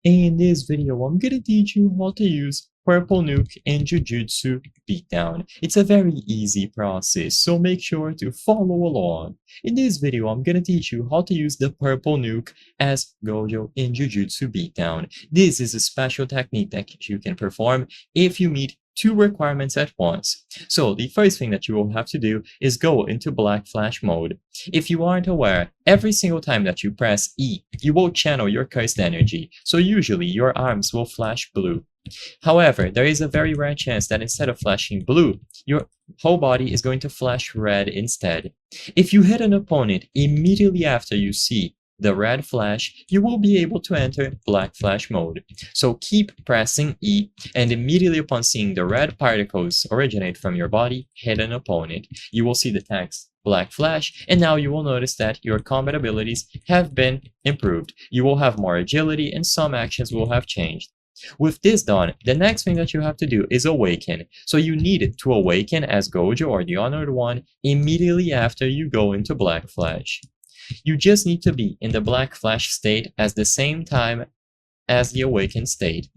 In this video, I'm gonna teach you how to use Purple Nuke in Jujutsu Beatdown. It's a very easy process, so make sure to follow along. In this video, I'm gonna teach you how to use the Purple Nuke as Gojo in Jujutsu Beatdown. This is a special technique that you can perform if you meet two requirements at once. So the first thing that you will have to do is go into Black Flash mode. If you aren't aware, every single time that you press E, you will channel your cursed energy, so usually your arms will flash blue. However, there is a very rare chance that instead of flashing blue, your whole body is going to flash red instead. If you hit an opponent immediately after you see the red flash, you will be able to enter Black Flash mode. So keep pressing E, and immediately upon seeing the red particles originate from your body, hit an opponent. You will see the text Black Flash, and now you will notice that your combat abilities have been improved. You will have more agility, and some actions will have changed. With this done, the next thing that you have to do is awaken. So you need to awaken as Gojo or the Honored One immediately after you go into Black Flash. You just need to be in the Black Flash state at the same time as the awakened state.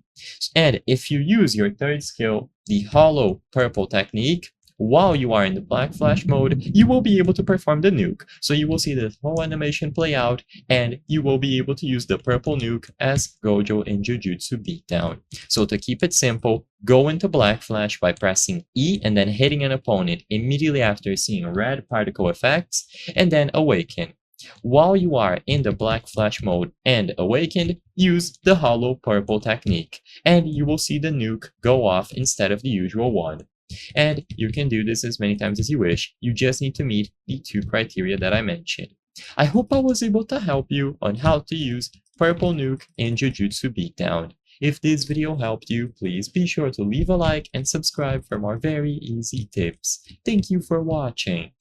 And if you use your third skill, the Hollow Purple technique, while you are in the Black Flash mode, you will be able to perform the nuke. So you will see the whole animation play out, and you will be able to use the Purple Nuke as Gojo in Jujutsu Beatdown. So to keep it simple, go into Black Flash by pressing E and then hitting an opponent immediately after seeing red particle effects, and then awaken. While you are in the Black Flash mode and awakened, use the Hollow Purple technique, and you will see the nuke go off instead of the usual one. And you can do this as many times as you wish. You just need to meet the two criteria that I mentioned. I hope I was able to help you on how to use Purple Nuke in Jujutsu Beatdown. If this video helped you, please be sure to leave a like and subscribe for more very easy tips. Thank you for watching.